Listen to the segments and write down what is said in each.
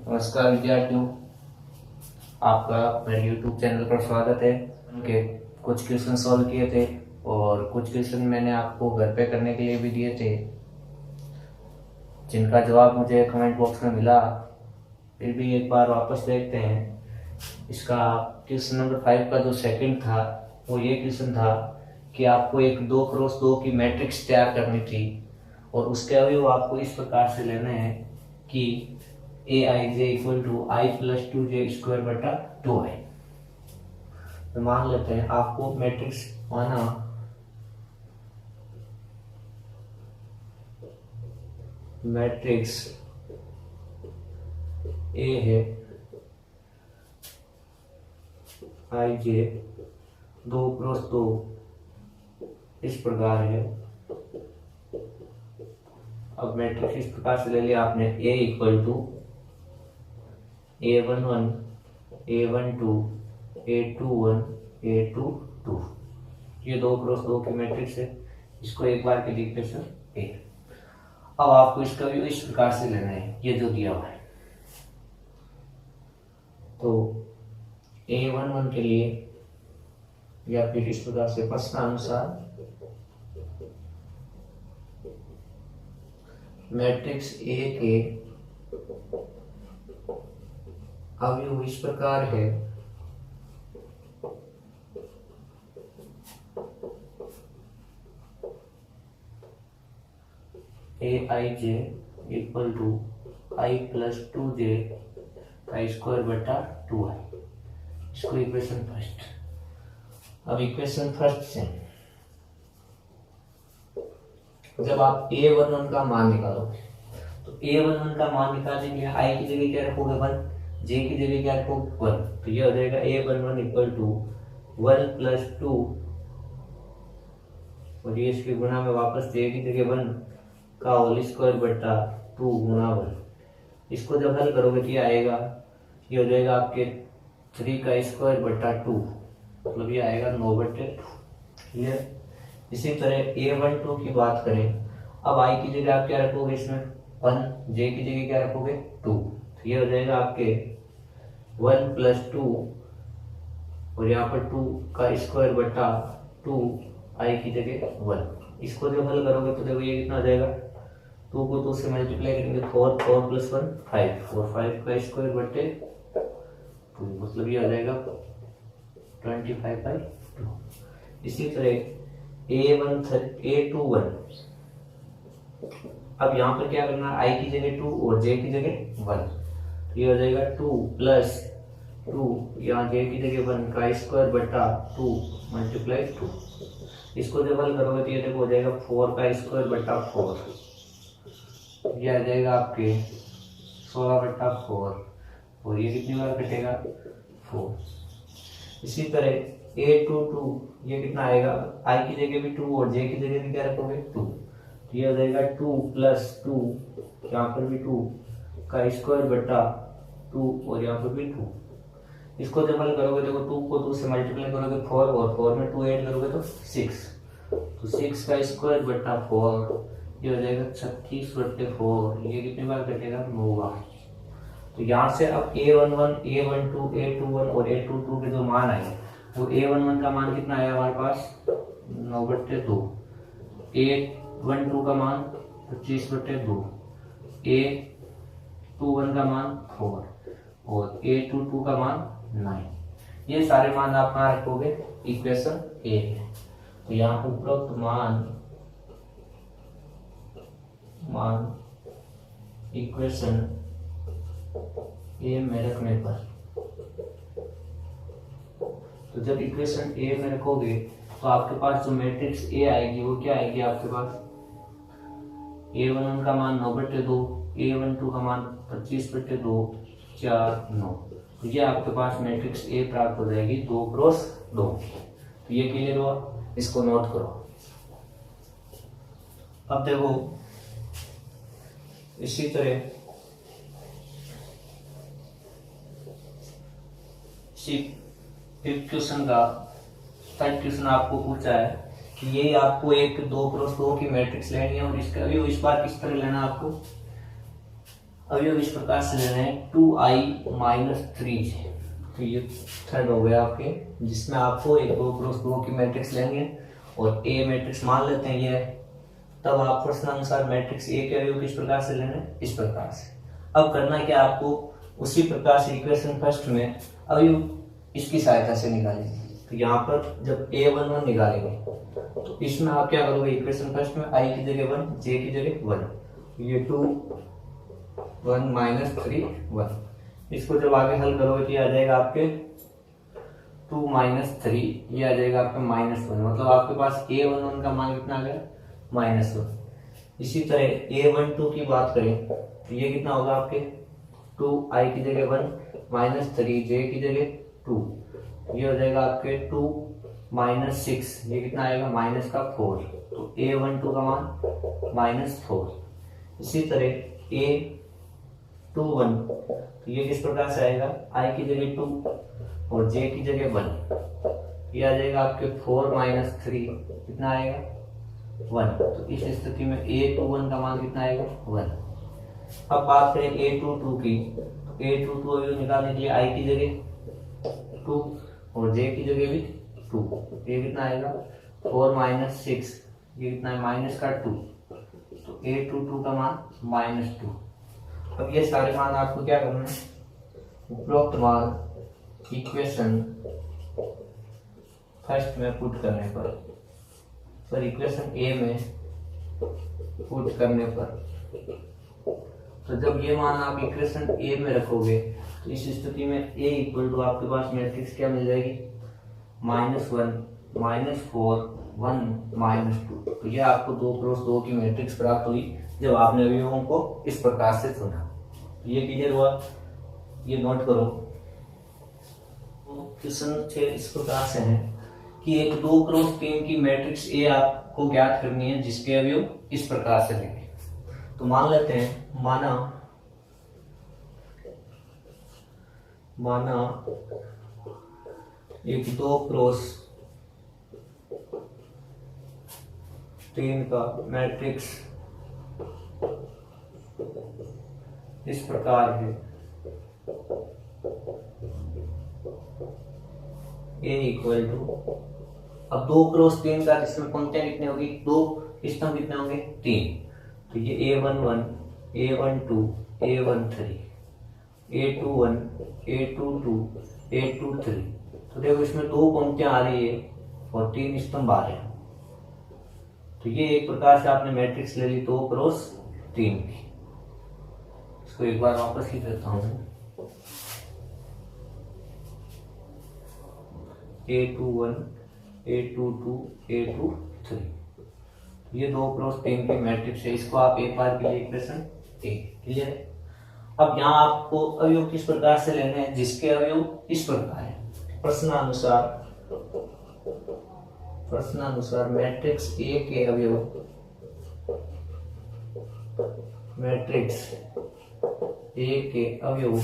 नमस्कार विद्यार्थियों, आपका मेरे YouTube चैनल पर स्वागत है। उनके कुछ क्वेश्चन सॉल्व किए थे और कुछ क्वेश्चन मैंने आपको घर पे करने के लिए भी दिए थे, जिनका जवाब मुझे कमेंट बॉक्स में मिला। फिर भी एक बार वापस देखते हैं। इसका क्वेश्चन नंबर 5 का जो सेकंड था वो ये क्वेश्चन था कि आपको एक 2x2 की मैट्रिक्स तैयार करनी थी और उसके अवयव आपको इस प्रकार से लेने हैं कि aij equal to i plus 2j² / 2i। तो मान लेते हैं आपको मैट्रिक्स माना मैट्रिक्स ए है ij 2x2 इस प्रकार है। अब मैट्रिक्स इस प्रकार से ले लिया आपने, a equal to a11 a12 a21 a22, ये 2x2 की मैट्रिक्स है। इसको एक बार के लिए इक्वेशन ए। अब आपको इसका भी इस प्रकार से लेना है, ये जो दिया हुआ है। तो a11 के लिए या फिर इस प्रकार से प्रश्नानुसार मैट्रिक्स ए के अवयव इस प्रकार है aij equal to i plus 2j² बटा 2i। इसको इक्वेशन फर्स्ट। अब इक्वेशन फर्स्ट से जब आप a11 का मान निकालोगे तो a11 का मान निकालने के लिए i की जगह क्या रखोगे 1, j की जगह क्या रखोगे 1। तो ये हो जाएगा a11 इक्वल टू 1 प्लस 2 और ये इसके गुणा में वापस j की जगह 1 का होल स्क्वायर बटा 2 गुणा 1। इसको जब हल करोगे तो ये आएगा, ये हो जाएगा आपके 3 का स्क्वायर बटा 2, मतलब ये आएगा 9/2। ये इसी तरह a12 की बात करें, अब i की जगह आप क्या रखोगे इसमें 1, j की जगह क्या रखोगे 2। तो ये हो जाएगा आपके 1 प्लस 2 और यहाँ पर 2 का स्क्वायर बटा 2, i की जगह 1। इसको जब हल करोगे तो देखो ये कितना हो जाएगा, 2 को 2 से मल्टीप्लाई करेंगे 4, 4 प्लस 1 5 और 5 का स्क्वायर बटे 2, मतलब ये आ जाएगा 25/2। इसी तरह a21 अब यहाँ पर क्या करना है, i की जगह 2 और j की जगह 1। तो ये हो जाएगा 2 प्लस 2 यहाँ j की जगह 1 का स्क्वायर बटा 2 मल्टीप्लाई 2। इसको जब हल करोगे तो ये देखो हो जाएगा 4 का स्क्वायर बटा 4, ये आ जाएगा आपके 16/4 और ये कितनी बार कटेगा 4। इसी तरह a22 ये कितना आएगा, i की जगह भी 2 और j की जगह भी क्या रखोगे 2। तो ये हो जाएगा 2 प्लस 2 यहाँ पर भी 2 का स्क्वायर बटा 2 और यहाँ पर भी 2। इसको जब हल करोगे देखो 2 को 2 से मल्टीप्लाई करोगे 4 और 4 में 2 ऐड करोगे तो 6। तो 6 का स्क्वायर बटा 4 ये हो जाएगा 36/4। ये कितनी बार कटेगा 9 बार। तो यहाँ से अब a11 a12 a21 और a22 के जो मान आए, तो a11 का मान कितना आया हमारे पास 9/2, a12 का मान 25/2, a21 का मान 4 और a22 का मान 9। ये सारे मान आप कहाँ रखोगे, इक्वेशन ए है। तो यहाँ उपरोक्त मान इक्वेशन ए में रखने पर, तो जब इक्वेशन ए में रखोगे तो आपके पास जो मैट्रिक्स ए आएगी वो क्या आएगी आपके पास, a11 का मान 9/2, a12 का मान 25/2, 4 9। तो ये आपके पास मैट्रिक्स ए प्राप्त हो जाएगी 2x2। तो ये क्लियर हुआ, इसको नोट करो। अब देखो इसी तरह फिफ्थ क्वेश्चन का थर्ड क्वेश्चन आपको पूछा है कि ये आपको एक 2x2 की मैट्रिक्स लेनी है और इसका भी इस बार किस तरह लेना है आपको, अवयव इस प्रकार से लेना है 2i-3j। तो ये थर्ड हो गया आपके, जिसमें आपको एक 2x2 की मैट्रिक्स लेंगे और ए मैट्रिक्स मान लेते हैं ये। तब आप प्रश्नानुसार मैट्रिक्स ए के अवयव किस प्रकार से लेना है, इस प्रकार से। अब करना क्या आपको, उसी प्रकार से इक्वेशन फर्स्ट में अवयव इसकी सहायता से निकालेंगे। तो यहाँ पर जब a11 निकालेंगे तो इसमें आप क्या करोगे, इक्वेशन फर्स्ट में i की जगह 1, j की जगह 1, ये 2 1 माइनस 3 1। इसको जब आगे हल करोगे तो ये आ जाएगा आपके 2 माइनस 3, ये आ जाएगा आपका -1। मतलब आपके पास a11 का मान कितना आ गया, -1। इसी तरह a12 की बात करें तो ये कितना होगा आपके 2i की जगह 1 माइनस 3j की जगह 2, ये हो जाएगा आपके 2 माइनस 6, ये कितना आएगा -4। तो a12 का मान -4। इसी तरह a21 तो ये किस प्रकार से आएगा, i की जगह 2 और j की जगह 1, ये आ जाएगा आपके 4 माइनस 3, कितना आएगा 1। तो इस स्थिति में a21 का मान कितना आएगा 1। अब बात करें a22 की, तो a22 अभी निकालने के लिए i की जगह 2 और j की जगह भी 2, ये कितना आएगा 4 माइनस 6, ये कितना है -2। तो a22 का मान -2। अब ये सारे मान आपको क्या करना है, उपरोक्त मान इक्वेशन फर्स्ट में पुट करने पर इक्वेशन ए में पुट करने पर, तो जब ये मान आप इक्वेशन ए में रखोगे तो इस स्थिति में a इक्वल टू आपके पास मैट्रिक्स क्या मिल जाएगी, -1 -4 1 -2। तो ये आपको 2x2 की मैट्रिक्स प्राप्त हुई जब आपने अवयवों को इस प्रकार से चुना। ये क्लियर हुआ, ये नोट करो। क्वेश्चन 6 इस प्रकार से है कि एक 2x3 की मैट्रिक्स ए आपको ज्ञात करनी है जिसके अवयव इस प्रकार से लेंगे। तो मान लेते हैं, माना एक 2x3 का मैट्रिक्स इस प्रकार है, A इक्वल टू, अब 2x3 का जिसमें पंक्तियां कितनी होगी, 2 स्तंभ कितने होंगे 3। तो ये a11 a12 a13 a21 a22 a23। तो देखो इसमें 2 पंक्तियां आ रही है और 3 स्तंभ आ रहे हैं। तो ये एक प्रकार से आपने मैट्रिक्स ले ली 2x3 की। इसको एक बार वापस लिख देता हूं, a21 a22 a23। ये 2x3 की मैट्रिक्स है, इसको आप एक बार के लिए इक्वेशन ए, क्लियर है। अब यहाँ आपको अवयव किस प्रकार से लेने हैं, जिसके अवयव इस प्रकार है। प्रश्नानुसार मैट्रिक्स ए के अवयव, मैट्रिक्स ए के अवयव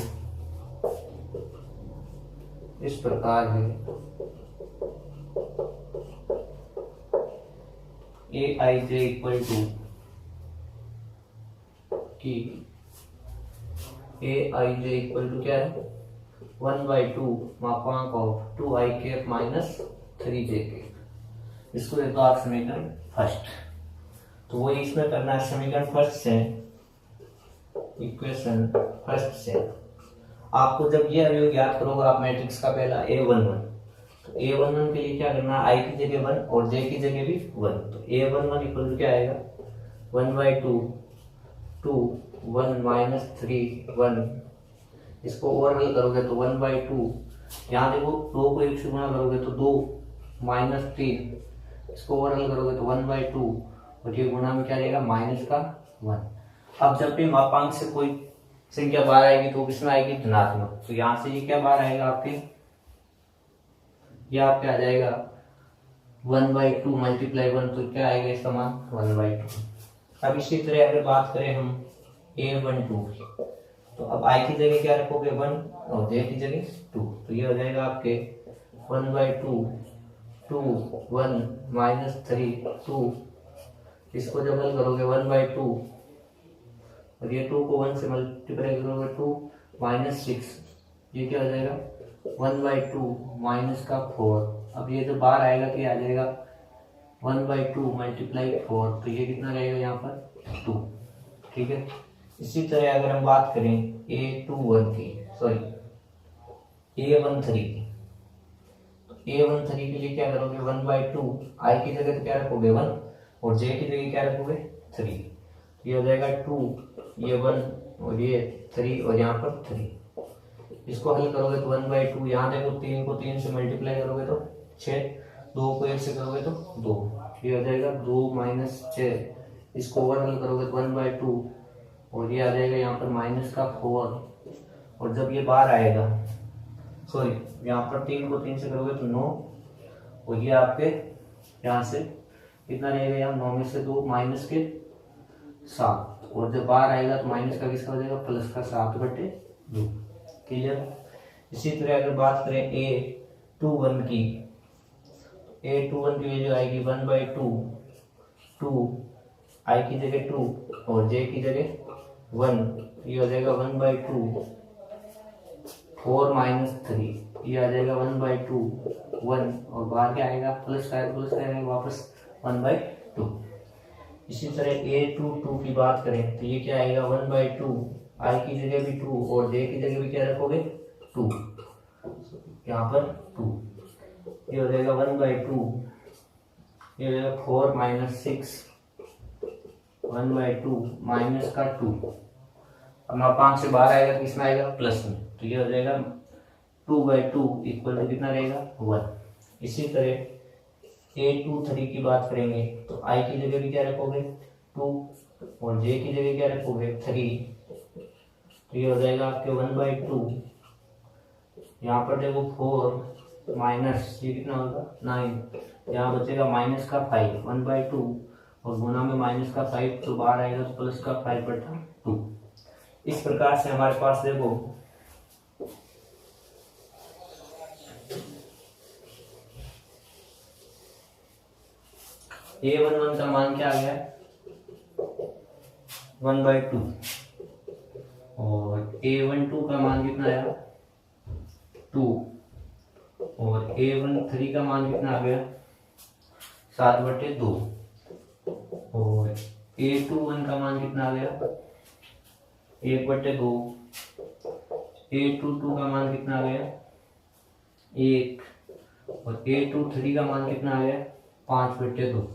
इस प्रकार है, aij इक्वल टू की aij इक्वल टू क्या है 1/2 मापांक of 2i cap minus 3j cap. इसको देखो आप समीकरण फर्स्ट, तो वो इसमें करना है समीकरण फर्स्ट से, इक्वेशन फर्स्ट से। आपको जब ये अवयव ज्ञात करोगे आप मैट्रिक्स का पहला a11, तो a11 के लिए क्या करना है, i की जगह 1 और j की जगह भी 1। तो a11 इक्वल टू क्या आएगा 1/2 2 1 माइनस 3 1। इसको और हल करोगे तो 1/2, यहाँ देखो 2 को 1 से गुणा करोगे तो 2 माइनस 3, इसको और हल करोगे तो 1/2 और ये गुणा में क्या रहेगा -1। अब जब भी मापांक से कोई संख्या बाहर आएगी तो किसमें आएगी, धनात्मक। तो यहाँ से ये क्या बाहर आएगा आपके, ये आपके आ जाएगा 1/2 मल्टीप्लाई 1, तो क्या आएगा इसका मान 1/2। अब इसी तरह अगर बात करें हम a12 की, तो अब i की जगह क्या रखोगे 1 और j की जगह 2। तो ये हो जाएगा आपके 1/2 2 1 माइनस 3 2। इसको जब हल करोगे 1/2 और ये 2 को 1 से मल्टीप्लाई करोगे 2 माइनस 6, ये क्या हो जाएगा 1/2 माइनस का 4। अब ये जो बाहर आएगा तो ये आ जाएगा 1/2 मल्टीप्लाई 4, तो ये कितना रहेगा यहाँ पर 2। ठीक है, इसी तरह अगर हम बात करें A13 की, A13 के लिए क्या करोगे 1/2, I की जगह तो क्या रखोगे 1 और J की जगह क्या रखोगे 3, ये हो जाएगा 2, ये 1 और ये 3 और यहाँ पर 3। इसको हल करोगे तो 1/2, यहाँ देखो 3 को 3 से मल्टीप्लाई करोगे तो 6, 2 को 1 से करोगे तो 2, ये हो जाएगा 2 माइनस 6। इसको ओवर हल करोगे तो 1/2 और ये आ जाएगा यहाँ पर माइनस का 4, और जब ये बाहर आएगा यहाँ पर 3 को 3 से करोगे तो 9, और ये आपके यहाँ से कितना रहेगा, यहाँ 9 में से 2 माइनस के 7, और जब बाहर आएगा तो माइनस का किसका हो जाएगा प्लस का 7/2। क्लियर। इसी तरह अगर बात करें A21 की, A21 की वैल्यू आएगी 1/2, 2 I की जगह 2 और J की जगह 1, ये हो जाएगा 1/2 4 माइनस 3, ये आ जाएगा 1/2 1, और बाहर क्या आएगा प्लस का आएगा वापस 1/2। इसी तरह A22 की बात करें तो ये क्या आएगा 1/2, I की जगह भी 2 और J की जगह भी क्या रखोगे 2, यहाँ पर 2, ये हो जाएगा 1/2, ये हो जाएगा 4 माइनस 6 1/2 माइनस का 2। अब 5 से बाहर आएगा तो किसमें आएगा प्लस में, तो ये हो जाएगा 2/2 इक्वल टू कितना रहेगा 1। इसी तरह A23 की बात करेंगे तो I की जगह भी क्या रखोगे 2 और J की जगह क्या रखोगे 3, तो ये हो जाएगा आपके 1/2, यहाँ पर देखो 4 माइनस ये कितना होगा 9, यहाँ बचेगा माइनस का 5 1/2 और गुना में माइनस का 5, तो बाहर आएगा तो प्लस का 5/2। इस प्रकार से हमारे पास देखो A11 का मान क्या आ गया 1/2 और A12 का मान कितना आया 2 और A13 का मान कितना आ गया 7/2 और A21 का मान कितना आ गया 1/2, A22 का मान कितना आ गया 1 और A23 का मान कितना आ गया 5/2।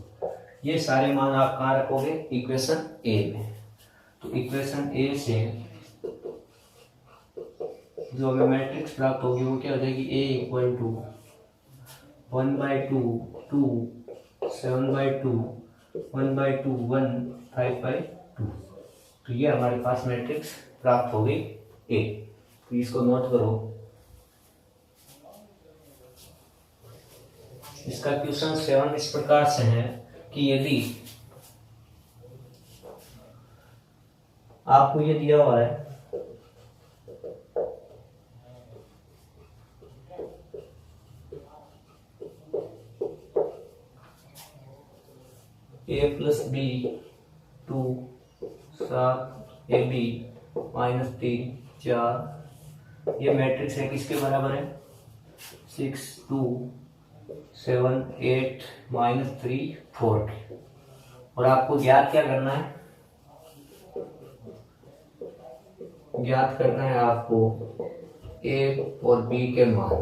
ये सारे मान आप कहाँ रखोगे इक्वेशन ए में। तो इक्वेशन ए से जो हमें मैट्रिक्स प्राप्त होगी वो क्या हो जाएगी A इक्वल टू 1/2 2 7/2 1/2 1 5/2। तो ये हमारे पास मैट्रिक्स प्राप्त हो गई ए। तो इसको नोट करो। इसका क्वेश्चन 7 इस प्रकार से है कि यदि आपको ये दिया हुआ है A+B 2 7 AB -3 4 ये मैट्रिक्स है किसके बराबर है 6 2 7 8 -3 4 और आपको ज्ञात क्या करना है ज्ञात करना है आपको A और B के मान।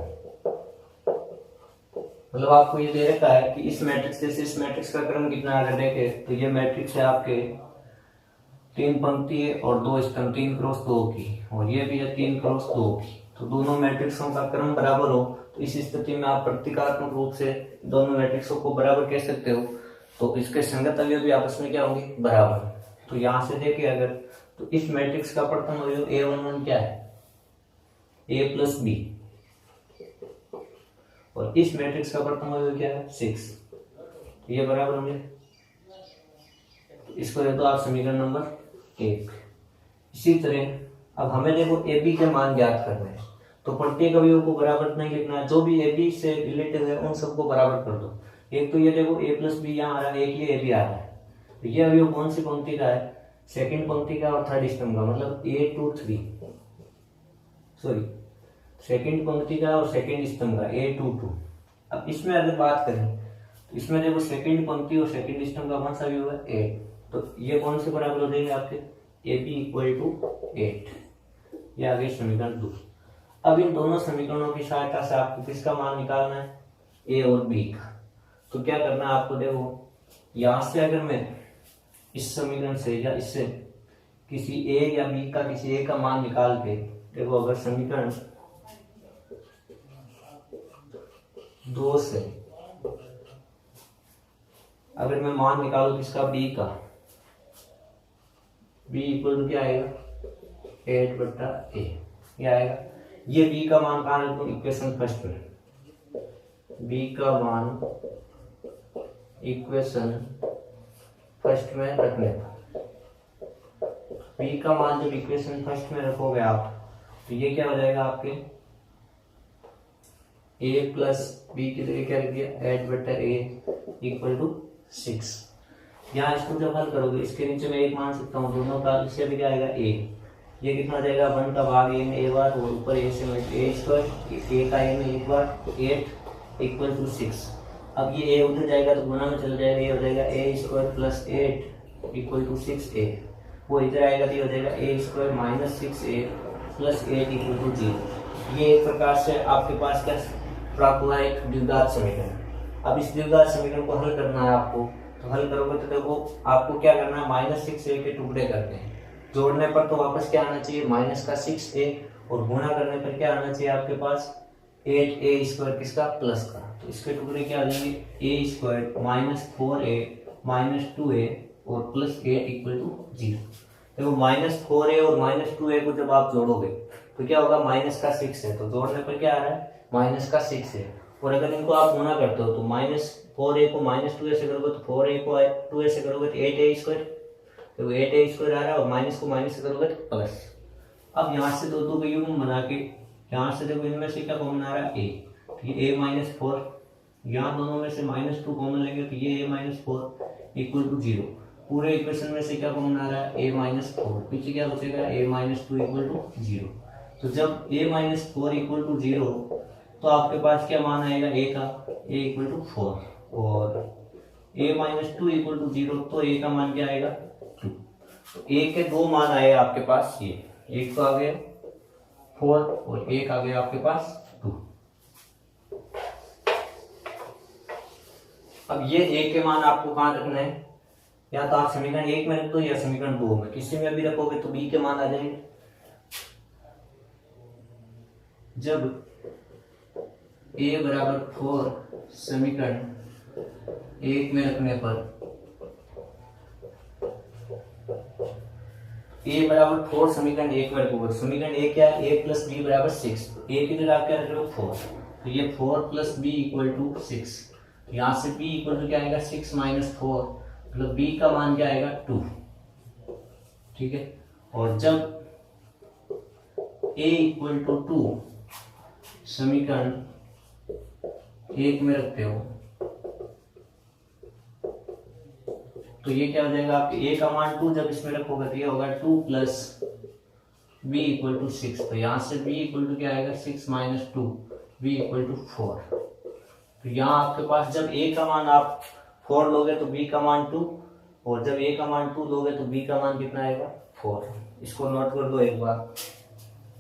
मतलब आपको ये दे रखा है कि इस मैट्रिक्स से इस मैट्रिक्स का क्रम कितना अगर देखे तो ये मैट्रिक्स है आपके 3 पंक्ति है और 2 स्तंभ 3 क्रॉस 2 की और ये भी है 3 क्रॉस 2 की। तो दोनों मैट्रिक्सों का क्रम बराबर हो तो इस स्थिति में आप प्रतीकात्मक रूप से दोनों मैट्रिक्सों को बराबर कह सकते हो। तो इसके संगत अवयव भी आपस में क्या होंगे बराबर। तो यहाँ से देखिए अगर तो इस मैट्रिक्स का प्रथम अवयव A11 क्या है A+B और इस मैट्रिक्स का प्रथम अवयव क्या है 6। तो ये बराबर होंगे। इसको दे दो आप समीकरण नंबर 1। इसी तरह अब हमें देखो AB के मान ज्ञात करना है तो प्रत्येक अवयव को बराबर नहीं लिखना है। जो भी AB से रिलेटेड है उन सबको बराबर कर दो। एक तो ये देखो A+B यहाँ आ रहा है एक ये AB आ रहा है तो ये अवयव कौन सी पंक्ति का है सेकंड पंक्ति का और थर्ड स्तंभ का, मतलब ए टू थ्री, सॉरी सेकंड पंक्ति का और सेकंड स्तंभ का ए टू टू। अब इसमें अगर बात करें तो इसमें देखो सेकंड पंक्ति और सेकंड स्तंभ का कौन सा भी होगा 8, तो ये कौन से बराबर हो जाएंगे आपके ए बी इक्वल टू 8, ये आ गई समीकरण 2। अब इन दोनों समीकरणों की सहायता से आपको किसका मान निकालना है, ए और बी का। तो क्या करना है आपको, देखो यहां से अगर मैं इस समीकरण से या इससे किसी ए या बी का किसी ए का मान निकाल के, देखो अगर समीकरण 2 से अगर मैं मान निकालू किसका बी का, बी इक्वल टू क्या आएगा 8 बट्टा ए, क्या आएगा, ये बी का मान कहाँ रखूं, इक्वेशन फर्स्ट में, बी का मान इक्वेशन फर्स्ट में रखने पर, बी का मान जब इक्वेशन फर्स्ट में रखोगे आप तो ये क्या हो जाएगा आपके a प्लस बी की जगह क्या रख दिया 8 बट्टा ए इक्वल टू 6। यहाँ इसको जब हल करोगे इसके नीचे मैं एक मान सकता हूँ, दोनों का इससे भी क्या आएगा a, ये कितना जाएगा 1 का भाग a में a बार और ऊपर a से a स्क्वायर, a का a में एक बार 8 इक्वल टू 6। अब ये a उधर जाएगा तो गुना में चला जाएगा, ये हो जाएगा a square plus 8 equal to 6a, वो इधर आएगा तो ये हो जाएगा a square minus 6a plus 8 equal to 0। ये एक प्रकार से आपके पास क्या प्राप्त हुआ एक द्विघात समीकरण। अब इस द्विघात समीकरण को हल करना है आपको, तो हल करोगे तो देखो आपको क्या करना है, माइनस 6a के टुकड़े करते हैं, जोड़ने पर तो वापस क्या आना चाहिए माइनस का 6a, और गुणा करने पर क्या आना चाहिए आपके पास 8a स्क्वायर किसका प्लस का, तो इसके टुकड़े क्या आ जाएंगे a square minus 4a minus 2a और प्लस 8 इक्वल टू 0। देखो माइनस 4a और माइनस 2a को जब आप जोड़ोगे तो क्या होगा, माइनस का 6 है तो जोड़ने पर क्या आ रहा है माइनस का 6 है, और अगर इनको आप गुणा करते हो तो माइनस 4a को माइनस 2a से करोगे तो 4a को 2a से करोगे तो 8a स्क्वायर, तो 8a स्क्वायर आ रहा है और माइनस को माइनस से करोगे तो प्लस। अब यहाँ से दो का यूनियन बना के यहाँ से देखो इनमें से क्या कॉमन आ रहा है a, तो ये a माइनस 4, यहाँ दोनों में से माइनस 2 कॉमन लेंगे तो ये a माइनस 4 इक्वल टू 0। पूरे इक्वेशन में से क्या कॉमन आ रहा है a माइनस 4, पीछे क्या बचेगा a माइनस 2 इक्वल टू 0। तो जब a माइनस 4 इक्वल टू 0 तो आपके पास क्या मान आएगा a का, a इक्वल टू 4, और a माइनस 2 इक्वल टू 0 तो a का मान क्या आएगा 2। तो a के दो मान आए आपके पास, ये एक तो आ गया 4 और एक आ गया आपके पास 2। अब ये a के मान आपको कहाँ रखना है, या तो आप समीकरण 1 में रख दो या समीकरण 2 में, किसी में भी रखोगे तो b के मान आ जाएंगे। जब a बराबर 4 समीकरण 1 में रखने पर, a बराबर 4 समीकरण 1 में रखोगे, समीकरण 1 क्या है a प्लस b बराबर 6, तो a की जगह आप क्या रख रहे हो 4, तो ये 4 प्लस b इक्वल टू 6, तो यहाँ से b इक्वल टू क्या आएगा 6 माइनस 4, मतलब b का मान क्या आएगा 2, ठीक है। और जब a इक्वल टू 2 समीकरण 1 में रखते हो तो ये क्या हो जाएगा आपके a का मान 2, जब इसमें रखोगे तो ये होगा 2 प्लस b इक्वल टू 6, तो यहाँ से b इक्वल टू क्या आएगा 6 माइनस 2 b इक्वल टू 4। तो यहाँ आपके पास जब a का मान आप 4 लोगे तो b का मान 2, और जब a का मान 2 लोगे तो b का मान कितना आएगा 4। इसको नोट कर दो एक बार।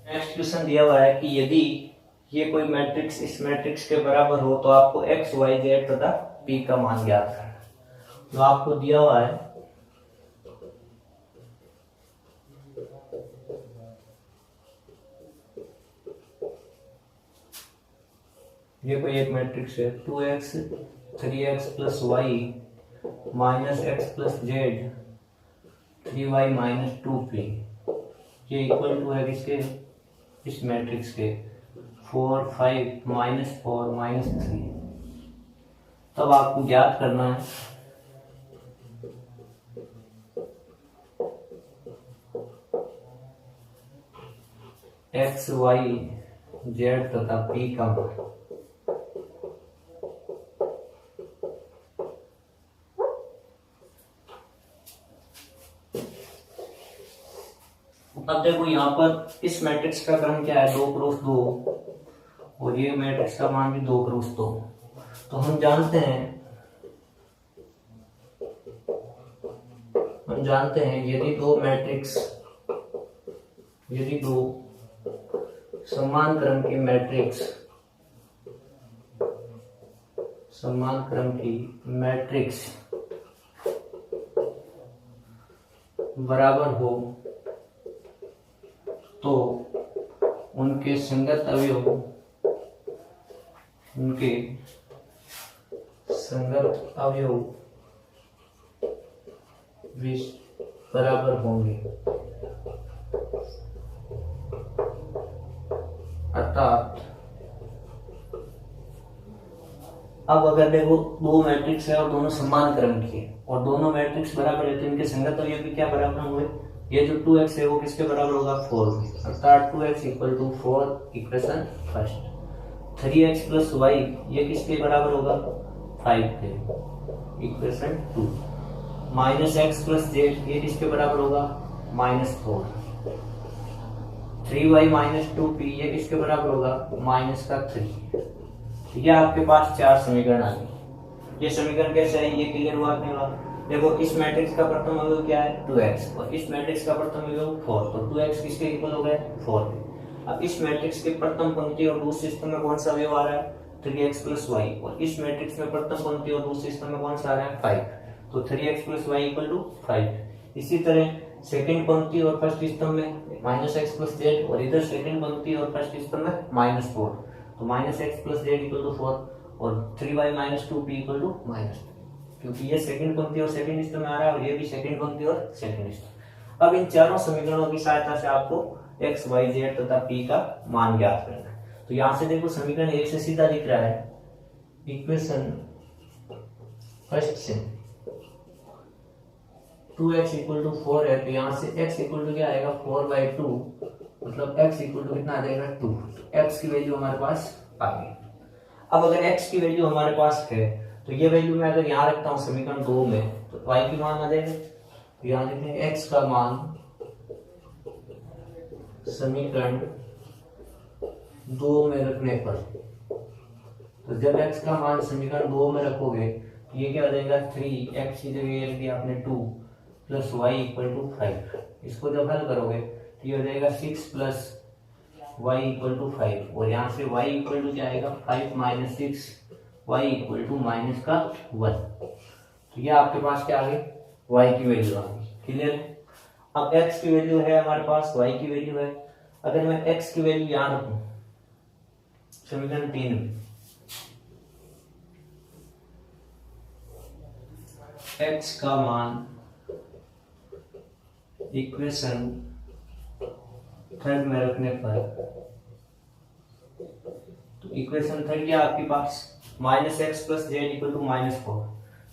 नेक्स्ट क्वेश्चन दिया हुआ है कि यदि ये कोई मैट्रिक्स इस मैट्रिक्स के बराबर हो तो आपको x, y, z तथा p का मान ज्ञात करना है। तो आपको दिया हुआ है ये कोई एक मैट्रिक्स है 2x 3x plus y minus x plus z 3y minus 2p, ये इक्वल टू है किसके, इस मैट्रिक्स के 4 5 माइनस 4 माइनस 3। तब आपको ज्ञात करना है एक्स वाई जेड तथा पी का मान। अब देखो यहाँ पर इस मैट्रिक्स का क्रम क्या है, 2 क्रॉस 2, और ये मैट्रिक्स का मान भी 2 क्रॉस 2। तो हम जानते हैं यदि दो समान क्रम की मैट्रिक्स बराबर हो तो उनके संगत अवयव भी बराबर होंगे। अर्थात अब अगर देखो दो मैट्रिक्स है और दोनों समान क्रम की है और दोनों मैट्रिक्स बराबर है तो इनके संगत अवयव भी क्या बराबर होंगे। ये जो 2x है वो किसके बराबर होगा, 4 के। अर्थात 2x equal to 4 equation first. 3x plus y ये किसके बराबर होगा, 5 के, equation 2। Minus x plus z ये किसके बराबर होगा, -4। 3y माइनस 2p ये किसके बराबर होगा, -3। ये आपके पास 4 समीकरण आ गए। ये समीकरण कैसे है ये क्लियर हुआ अपने बात। देखो इस मैट्रिक्स का प्रथम अवयव क्या है, 2x, और इस मैट्रिक्स का प्रथम अवयव 4, तो 2x किसके इक्वल हो गए, 4 के। अब इस मैट्रिक्स के प्रथम पंक्ति और दूसरे स्तंभ में कौन सा अवयव आ रहा है, 3x प्लस वाई, और इस मैट्रिक्स में प्रथम पंक्ति और दूसरे स्तंभ में कौन सा आ रहा है, 5, तो 3x plus Y equal to 5। इसी तरह सेकंड पंक्ति और फर्स्ट स्तंभ में -x प्लस जेड, और इधर सेकंड पंक्ति और फर्स्ट स्तंभ में -4, तो -x plus z equal to 4, और 3y minus 2p equal to -2, क्योंकि ये सेकंड पंक्ति और सेकंड स्तंभ में आ रहा है और ये भी सेकंड पंक्ति और सेकंड स्तंभ। अब इन चारों समीकरणों की सहायता से आपको x, y, z तथा p का मान ज्ञात करना है। तो यहाँ से देखो समीकरण 1 से सीधा दिख रहा है, इक्वेशन फर्स्ट से 2x इक्वल टू 4 है, तो यहाँ से x इक्वल टू क्या आएगा, 4/2, मतलब x इक्वल टू कितना आ जाएगा, 2। तो x की वैल्यू हमारे पास आ गई। अब अगर x की वैल्यू हमारे पास है तो ये वैल्यू मैं अगर यहाँ रखता हूँ समीकरण 2 में, तो y की मान आ जाएगा। तो यहाँ देखते हैं x का मान समीकरण 2 में रखने पर, तो जब x का मान समीकरण 2 में रखोगे तो ये क्या हो जाएगा, 3x की जगह ये रख दिया आपने 2 प्लस वाई इक्वल टू 5। इसको जब हल करोगे तो ये हो जाएगा 6 प्लस y इक्वल टू 5, और यहाँ से y इक्वल टू क्या आएगा, 5 माइनस 6, y इक्वल टू -1। तो ये आपके पास क्या आ गई, y की वैल्यू आ गई। क्लियर है। अब x की वैल्यू है हमारे पास, y की वैल्यू है। अगर मैं x की वैल्यू यहाँ रखूं समीकरण 3 में, x का मान इक्वेशन 3 में रखने पर, तो इक्वेशन 3 क्या आपके पास, -x plus z equal to -4,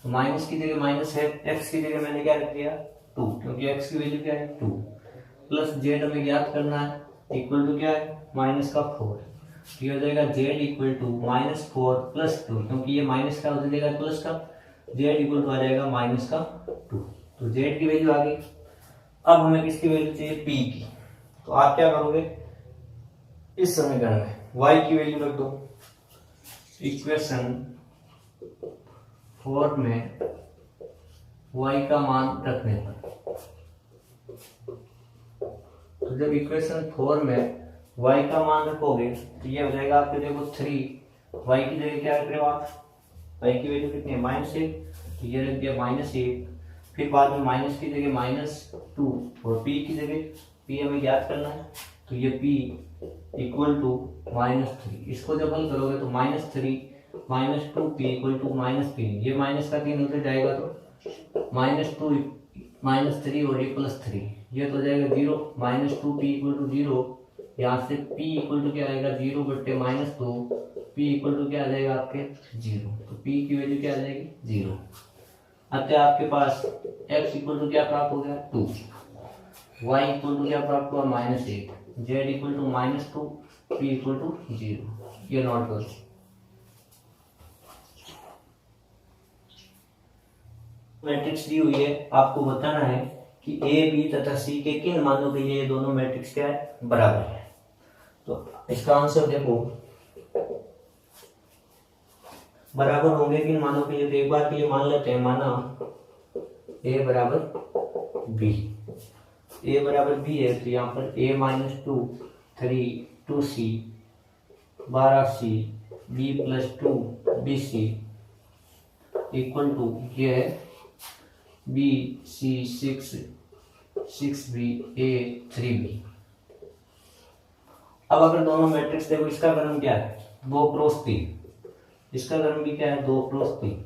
तो माइनस की जगह माइनस है, x की जगह मैंने क्या रख दिया 2, क्योंकि x की वैल्यू क्या है 2, प्लस जेड हमें ज्ञात करना है इक्वल टू क्या है -4। तो ये हो जाएगा जेड इक्वल टू -4 प्लस 2, क्योंकि ये माइनस का हो जाएगा प्लस का, जेड इक्वल टू आ जाएगा -2। तो जेड की वैल्यू आ गई। अब हमें किसकी वैल्यू चाहिए, p की। तो आप क्या करोगे, इस समीकरण में y की वैल्यू रख दो, इक्वेशन 4 में y का मान रखने पर। तो जब इक्वेशन 4 में y का मान रखोगे तो ये हो जाएगा आपके, देखो 3, y की जगह क्या रख रहे हो आप, y की वैल्यू कितनी है, -1, तो ये रख दिया -1, फिर बाद में माइनस की जगह -2, और p की जगह p हमें ज्ञात करना है, तो ये p इक्वल टू -3। इसको जब हल करोगे तो -3 -2p इक्वल टू -3, ये माइनस का 3 उधर जाएगा तो -2 -3 और ये +3, ये तो जाएगा 0, -2p इक्वल टू 0। यहाँ से p इक्वल टू क्या आएगा, 0/-2, p इक्वल टू क्या आ जाएगा आपके 0, तो p की वैल्यू क्या आ जाएगी 0। अतः आपके पास x इक्वल टू क्या प्राप्त हो गया 2, y इक्वल टू क्या प्राप्त हुआ -8, z equal to -2, p equal to 0। ये नोट करो। मैट्रिक्स दी हुई है, आपको बताना है कि ए बी तथा सी के किन मानों के लिए ये दोनों मैट्रिक्स क्या है, बराबर है। तो इसका आंसर देखो, बराबर होंगे किन मानों के लिए, तो एक बार के लिए मान लेते हैं, माना ए बराबर बी, ए बराबर बी है तो यहाँ पर a minus 2 3 2c 12c b plus 2 bc equal to ये है b c 6 6b a 3b। अब अगर दोनों मैट्रिक्स देखो, इसका क्रम क्या है 2 क्रॉस 3, इसका क्रम भी क्या है 2 क्रॉस 3।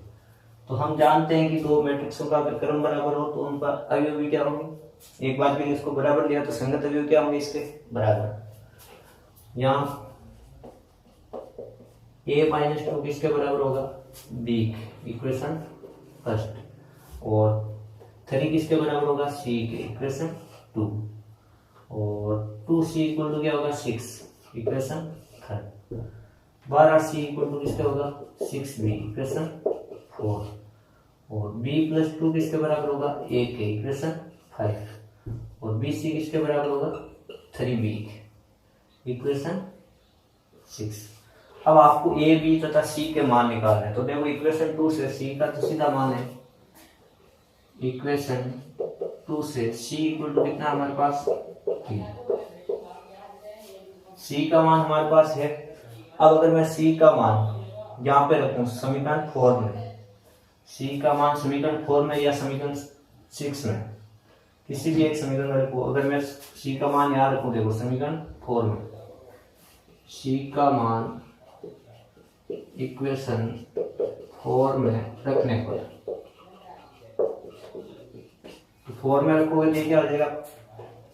तो हम जानते हैं कि दो मैट्रिक्सों का अगर क्रम बराबर हो तो उनका अवयव भी क्या होंगे, एक बार के लिए इसको बराबर लिया तो संगत अवयव क्या होंगे इसके, बराबर। यहाँ a माइनस 2 किसके बराबर होगा, b, इक्वेशन फर्स्ट, और 3 किसके बराबर होगा, c के, इक्वेशन 2, और 2c इक्वल टू क्या होगा 6, equation third, 12c equal to किसके होगा 6b, इक्वेशन 4, और b प्लस 2 किसके बराबर होगा a के, इक्वेशन 5, और bc किसके बराबर होगा 3b, इक्वेशन 6। अब आपको a b तथा c के मान निकालने हैं, तो देखो इक्वेशन 2 से c का तो सीधा मान है, इक्वेशन 2 से c इक्वल टू कितना हमारे पास 3, c का मान हमारे पास है। अब अगर मैं c का मान यहाँ पे रखूं समीकरण 4 में, c का मान समीकरण 4 में या समीकरण 6 में, किसी भी एक समीकरण में रखो। अगर मैं c का मान यहाँ रखूं, देखो समीकरण 4 में c का मान इक्वेशन 4 में रखने पर, 4 में रखोगे तो क्या हो जाएगा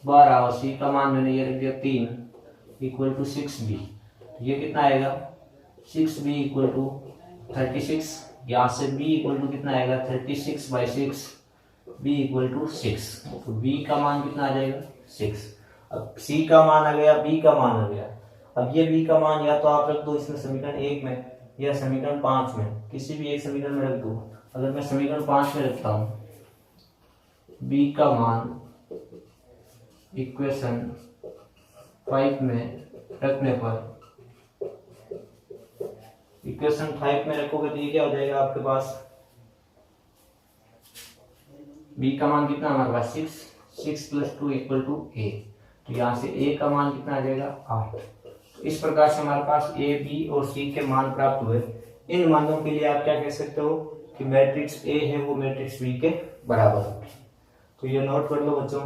12, और c का मान मैंने ये रख दिया 3 इक्वल टू 6b, ये कितना आएगा 6b इक्वल टू 36, यहाँ से b इक्वल टू कितना आएगा 36/6, b इक्वल टू 6, तो b का मान कितना आ जाएगा 6। अब c का मान आ गया, b का मान आ गया। अब ये b का मान या तो आप रख दो इसमें समीकरण 1 में या समीकरण 5 में, किसी भी एक समीकरण में रख दो। अगर मैं समीकरण 5 में रखता हूँ, b का मान इक्वेशन 5 में रखने पर, इक्वेशन 5 में रखोगे तो ये क्या हो जाएगा आपके पास, b का मान कितना हमारे पास 6 प्लस 2 इक्वल टू a, तो यहाँ से a का मान कितना आ जाएगा 8। तो इस प्रकार से हमारे पास a, b और c के मान प्राप्त हुए। इन मानों के लिए आप क्या कह सकते हो कि मैट्रिक्स a है वो मैट्रिक्स b के बराबर है। तो ये नोट कर लो बच्चों।